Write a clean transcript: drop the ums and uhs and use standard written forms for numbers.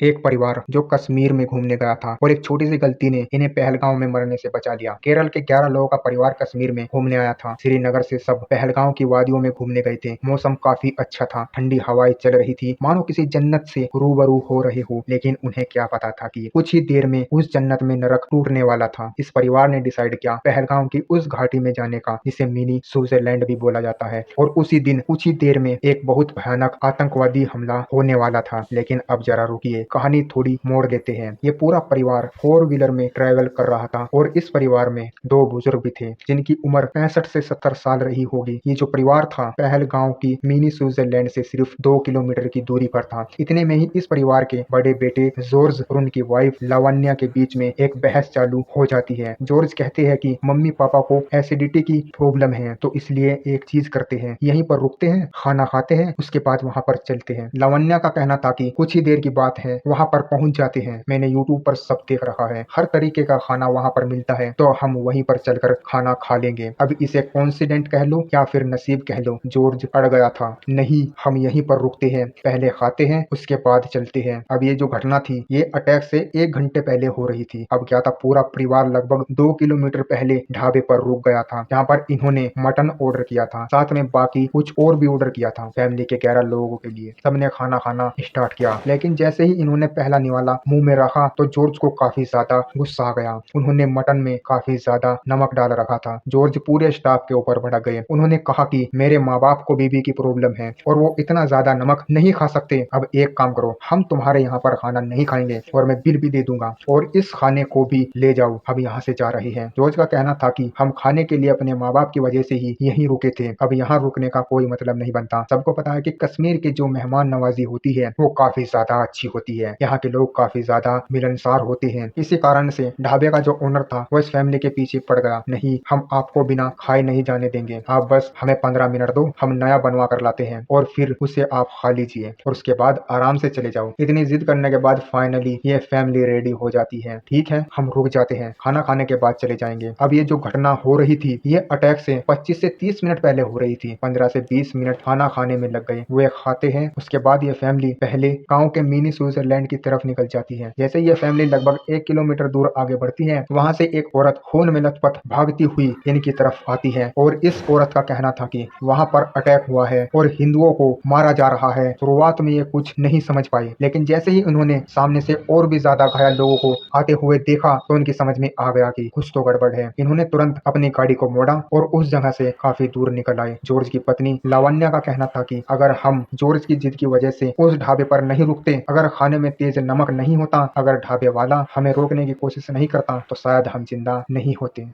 एक परिवार जो कश्मीर में घूमने गया था और एक छोटी सी गलती ने इन्हें पहलगांव में मरने से बचा लिया। केरल के 11 लोगों का परिवार कश्मीर में घूमने आया था। श्रीनगर से सब पहलगांव की वादियों में घूमने गए थे। मौसम काफी अच्छा था, ठंडी हवाएं चल रही थी, मानो किसी जन्नत से रूबरू हो रहे हो। लेकिन उन्हें क्या पता था कि कुछ ही देर में उस जन्नत में नरक टूटने वाला था। इस परिवार ने डिसाइड किया पहलगांव की उस घाटी में जाने का, जिसे मिनी स्विट्जरलैंड भी बोला जाता है। और उसी दिन कुछ ही देर में एक बहुत भयानक आतंकवादी हमला होने वाला था। लेकिन अब जरा रुकिए, कहानी थोड़ी मोड़ देते हैं। ये पूरा परिवार 4 व्हीलर में ट्रैवल कर रहा था और इस परिवार में 2 बुजुर्ग भी थे जिनकी उम्र 65 से 70 साल रही होगी। ये जो परिवार था पहलगांव की मिनी स्विट्जरलैंड से सिर्फ 2 किलोमीटर की दूरी पर था। इतने में ही इस परिवार के बड़े बेटे जॉर्ज और उनकी वाइफ लावण्या के बीच में एक बहस चालू हो जाती है। जॉर्ज कहते हैं कि मम्मी पापा को एसिडिटी की प्रॉब्लम है, तो इसलिए एक चीज करते हैं, यहीं पर रुकते हैं, खाना खाते हैं, उसके बाद वहां पर चलते हैं। लावण्या का कहना था कि कुछ ही देर की बात है, वहां पर पहुंच जाते हैं। मैंने यूट्यूब पर सब देख रखा है, हर तरीके का खाना वहां पर मिलता है, तो हम वहीं पर चलकर खाना खा लेंगे। अब इसे कोइंसिडेंट कह लो या फिर नसीब कह लो, जॉर्ज अड़ गया था। नहीं, हम यहीं पर रुकते हैं, पहले खाते हैं, उसके बाद चलते हैं। अब ये जो घटना थी ये अटैक से 1 घंटे पहले हो रही थी। अब क्या था, पूरा परिवार लगभग 2 किलोमीटर पहले ढाबे पर रुक गया था, जहाँ पर इन्होंने मटन ऑर्डर किया था, साथ में बाकी कुछ और भी ऑर्डर किया था फैमिली के 11 लोगों के लिए। सबने खाना खाना स्टार्ट किया, लेकिन जैसे ही इन्होंने पहला निवाला मुंह में रखा तो जॉर्ज को काफी ज्यादा गुस्सा आ गया। उन्होंने मटन में काफी ज्यादा नमक डाल रखा था। जॉर्ज पूरे स्टाफ के ऊपर भड़क गए। उन्होंने कहा कि मेरे माँ बाप को बीबी की प्रॉब्लम है और वो इतना ज्यादा नमक नहीं खा सकते। अब एक काम करो, हम तुम्हारे यहाँ पर खाना नहीं खाएंगे और मैं बिल भी दे दूंगा, और इस खाने को भी ले जाओ, हम यहाँ से जा रहे हैं। जॉर्ज का कहना था कि हम खाने के लिए अपने माँ बाप की वजह से ही यहीं रुके थे, अब यहाँ रुकने का कोई मतलब नहीं बनता। सबको पता है कि कश्मीर की जो मेहमान नवाजी होती है वो काफी ज्यादा अच्छी होती है। यहाँ के लोग काफी ज्यादा मिलनसार होते हैं। इसी कारण से ढाबे का जो ओनर था वो इस फैमिली के पीछे पड़ गया। नहीं, हम आपको बिना खाए नहीं जाने देंगे, आप बस हमें 15 मिनट दो, हम नया बनवा कर लाते हैं और फिर उसे आप खा लीजिए और उसके बाद आराम से चले जाओ। इतनी जिद करने के बाद फाइनली ये फैमिली रेडी हो जाती है। ठीक है, हम रुक जाते हैं, खाना खाने के बाद चले जाएंगे। अब ये जो घटना हो रही थी ये अटैक से 25 से 30 मिनट पहले हो रही थी। 15 से 20 मिनट खाना खाने में लग गए। वे खाते हैं, उसके बाद ये फैमिली पहले गांव के मिनी स्विट्जरलैंड की तरफ निकल जाती है। जैसे ये फैमिली लगभग 1 किलोमीटर दूर आगे बढ़ती है, वहां से एक औरत खून में लथपथ भागती हुई इनकी तरफ आती है और इस औरत का कहना था कि वहां पर अटैक हुआ है और हिंदुओं को मारा जा रहा है। शुरुआत में ये कुछ नहीं समझ पाए, लेकिन जैसे ही उन्होंने सामने से और भी ज्यादा घायल लोगों को आते हुए देखा तो उनकी समझ में आ गया कि कुछ तो गड़बड़ है। इन्होंने तुरंत अपनी गाड़ी को मोड़ा और उस जगह से काफी दूर निकल आए। जॉर्ज की पत्नी लावण्या का कहना था कि अगर हम जॉर्ज की जिद की वजह से उस ढाबे पर नहीं रुकते, अगर खाने में तेज नमक नहीं होता, अगर ढाबे वाला हमें रोकने की कोशिश नहीं करता, तो शायद हम जिंदा नहीं होते।